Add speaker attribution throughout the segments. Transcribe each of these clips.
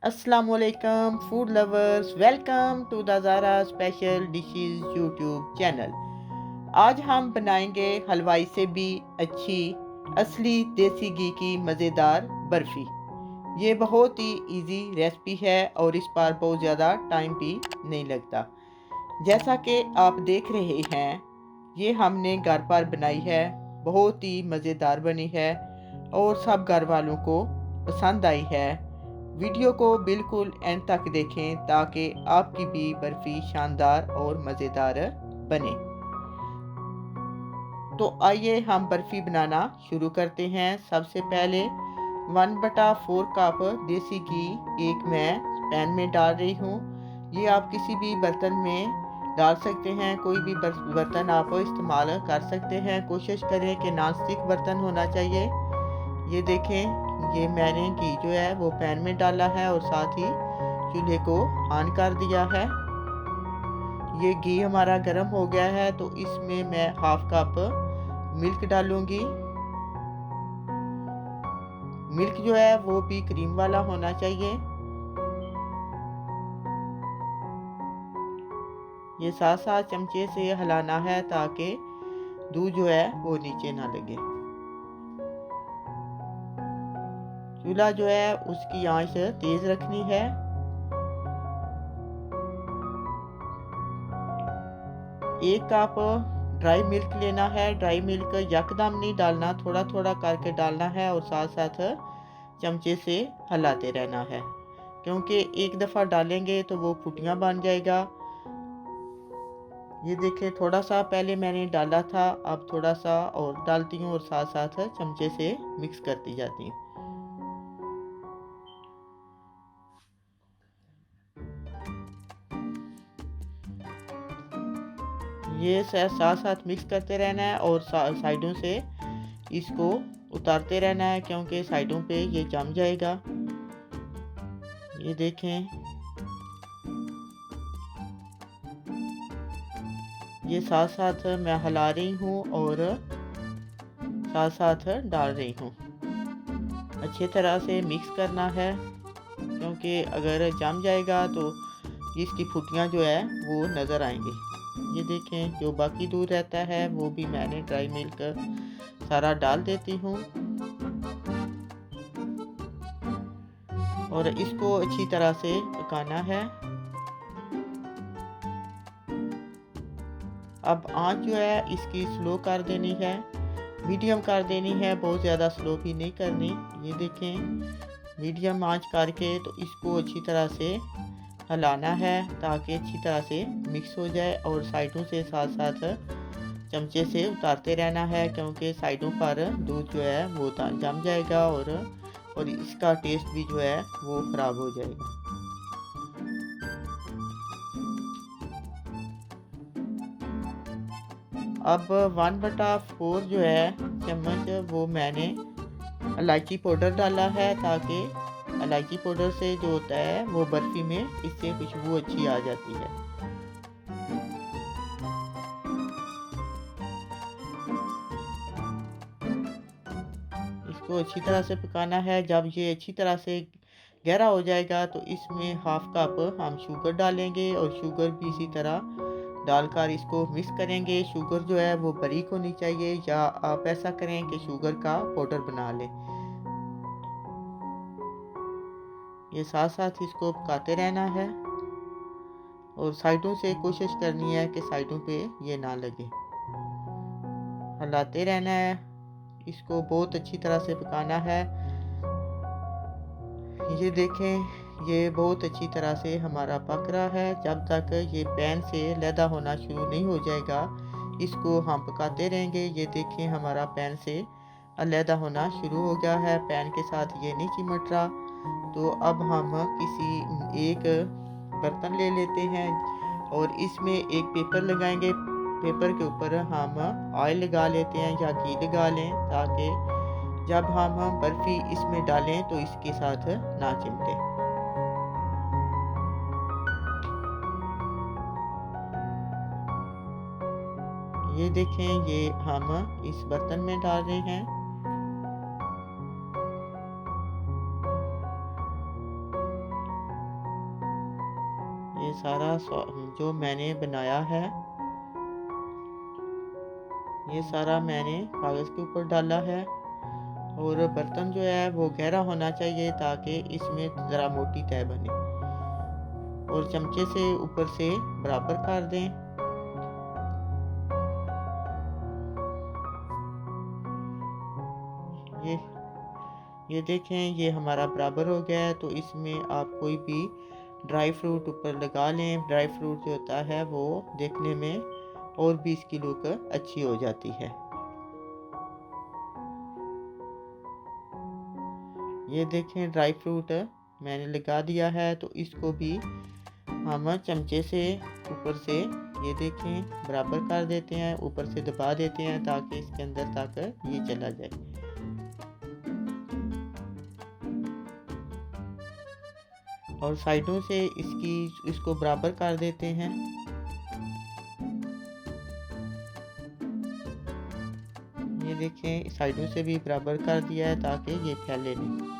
Speaker 1: अस्सलामुअलैकुम food lovers, welcome to the Zara special dishes YouTube channel. आज हम बनाएंगे हलवाई से भी अच्छी असली देसी घी की मज़ेदार बर्फ़ी। ये बहुत ही इजी रेसिपी है और इस पर बहुत ज़्यादा टाइम भी नहीं लगता। जैसा कि आप देख रहे हैं, ये हमने घर पर बनाई है। बहुत ही मज़ेदार बनी है और सब घर वालों को पसंद आई है। वीडियो को बिल्कुल एंड तक देखें ताकि आपकी भी बर्फ़ी शानदार और मज़ेदार बने। तो आइए हम बर्फ़ी बनाना शुरू करते हैं। सबसे पहले 1/4 कप देसी घी एक मैं पैन में डाल रही हूँ। ये आप किसी भी बर्तन में डाल सकते हैं, कोई भी बर्तन आप इस्तेमाल कर सकते हैं। कोशिश करें कि नॉन स्टिक बर्तन होना चाहिए। ये देखें, ये मैंने घी जो है वो पैन में डाला है और साथ ही चूल्हे को ऑन कर दिया है। ये घी हमारा गर्म हो गया है तो इसमें मैं हाफ कप मिल्क डालूंगी। मिल्क जो है वो भी क्रीम वाला होना चाहिए। ये 7-7 चमचे से हिलाना है ताकि दूध जो है वो नीचे ना लगे। चूल्हा जो है उसकी आंच तेज रखनी है। एक कप ड्राई मिल्क लेना है। ड्राई मिल्क यकदम नहीं डालना, थोड़ा थोड़ा करके डालना है और साथ साथ चमचे से हिलाते रहना है, क्योंकि एक दफ़ा डालेंगे तो वो फुटियाँ बन जाएगा। ये देखें, थोड़ा सा पहले मैंने डाला था, अब थोड़ा सा और डालती हूँ और साथ साथ चमचे से मिक्स करती जाती हूँ। ये साथ साथ मिक्स करते रहना है और साइडों से इसको उतारते रहना है, क्योंकि साइडों पे ये जम जाएगा। ये देखें, ये साथ साथ मैं हिला रही हूँ और साथ साथ डाल रही हूँ। अच्छी तरह से मिक्स करना है, क्योंकि अगर जम जाएगा तो इसकी फुटियाँ जो है वो नज़र आएंगी। ये देखें, जो बाकी दूध रहता है वो भी मैंने ड्राई मिल्क सारा डाल देती हूँ और इसको अच्छी तरह से पकाना है। अब आंच जो है इसकी स्लो कर देनी है, मीडियम कर देनी है, बहुत ज़्यादा स्लो भी नहीं करनी। ये देखें, मीडियम आंच करके तो इसको अच्छी तरह से हिलाना है ताकि अच्छी तरह से मिक्स हो जाए और साइडों से साथ साथ चमचे से उतारते रहना है, क्योंकि साइडों पर दूध जो है वो जम जाएगा और इसका टेस्ट भी जो है वो ख़राब हो जाएगा। अब 1/4 जो है चम्मच वो मैंने इलायची पाउडर डाला है, ताकि इलायची पाउडर से जो होता है वो बर्फ़ी में इससे खुशबू अच्छी आ जाती है। इसको अच्छी तरह से पकाना है। जब ये अच्छी तरह से गहरा हो जाएगा तो इसमें हाफ कप हम शुगर डालेंगे और शुगर भी इसी तरह डालकर इसको मिक्स करेंगे। शुगर जो है वो बारीक होनी चाहिए, या आप ऐसा करें कि शुगर का पाउडर बना लें। ये साथ साथ इसको पकाते रहना है और साइडों से कोशिश करनी है कि साइडों पे ये ना लगे। हिलाते रहना है, इसको बहुत अच्छी तरह से पकाना है। ये देखें, ये बहुत अच्छी तरह से हमारा पक रहा है। जब तक ये पैन से लैदा होना शुरू नहीं हो जाएगा, इसको हम पकाते रहेंगे। ये देखें, हमारा पैन से अलहदा होना शुरू हो गया है, पैन के साथ ये नहीं चिमट रहा। तो अब हम किसी एक बर्तन ले लेते हैं और इसमें एक पेपर लगाएंगे। पेपर के ऊपर हम ऑयल लगा लेते हैं या घी लगा लें, ताकि जब हम बर्फ़ी इसमें डालें तो इसके साथ ना चिमटे। ये देखें, ये हम इस बर्तन में डाल रहे हैं। ये सारा जो मैंने बनाया है ये सारा मैंने कागज़ के ऊपर डाला है। और बर्तन जो है वो गहरा होना चाहिए ताकि इसमें ज़रा मोटी तह बने। और चमचे से ऊपर से बराबर कर दें। ये देखें, ये हमारा बराबर हो गया है। तो इसमें आप कोई भी ड्राई फ्रूट ऊपर लगा लें। ड्राई फ्रूट जो होता है वो देखने में और भी इसकी लुक अच्छी हो जाती है। ये देखें, ड्राई फ्रूट मैंने लगा दिया है। तो इसको भी हम चमचे से ऊपर से ये देखें बराबर कर देते हैं, ऊपर से दबा देते हैं ताकि इसके अंदर तक ये चला जाए। और साइडों से इसको बराबर कर देते हैं। ये देखें, साइडों से भी बराबर कर दिया है ताकि ये फैले नहीं।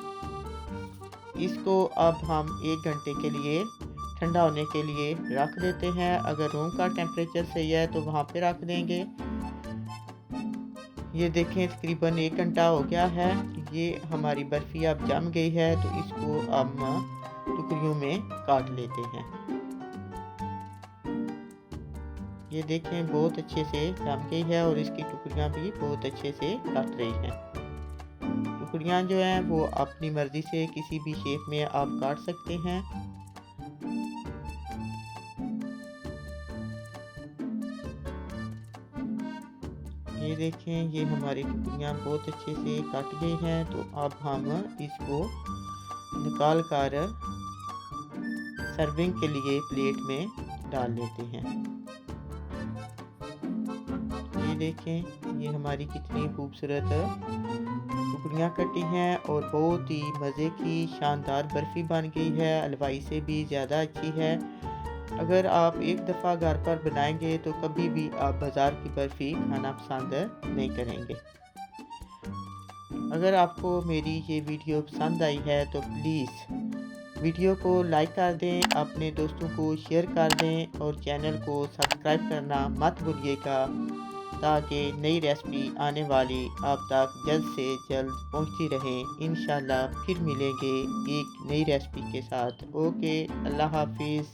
Speaker 1: इसको अब हम 1 घंटे के लिए ठंडा होने के लिए रख देते हैं। अगर रूम का टेम्परेचर सही है तो वहाँ पे रख देंगे। ये देखें, तकरीबन 1 घंटा हो गया है। ये हमारी बर्फ़ी अब जम गई है। तो इसको अब टुकड़ियों में काट लेते हैं। ये देखें, बहुत अच्छे से जम गई है और इसकी टुकड़ियाँ भी बहुत अच्छे से कट रही हैं। टुकड़ियाँ जो हैं वो अपनी मर्ज़ी से किसी भी शेप में आप काट सकते हैं। ये देखें, ये हमारी टुकड़ियाँ बहुत अच्छे से कट गई हैं। तो अब हम इसको निकाल कर सर्विंग के लिए प्लेट में डाल लेते हैं। ये देखें, ये हमारी कितनी खूबसूरत टुकड़ियाँ कटी हैं और बहुत ही मज़े की शानदार बर्फ़ी बन गई है। हलवाई से भी ज़्यादा अच्छी है। अगर आप एक दफ़ा घर पर बनाएंगे तो कभी भी आप बाज़ार की बर्फ़ी खाना पसंद नहीं करेंगे। अगर आपको मेरी ये वीडियो पसंद आई है तो प्लीज़ वीडियो को लाइक कर दें, अपने दोस्तों को शेयर कर दें और चैनल को सब्सक्राइब करना मत भूलिएगा ताकि नई रेसिपी आने वाली आप तक जल्द से जल्द पहुंचती रहे। इंशाल्लाह फिर मिलेंगे एक नई रेसिपी के साथ। ओके, अल्लाह हाफिज़।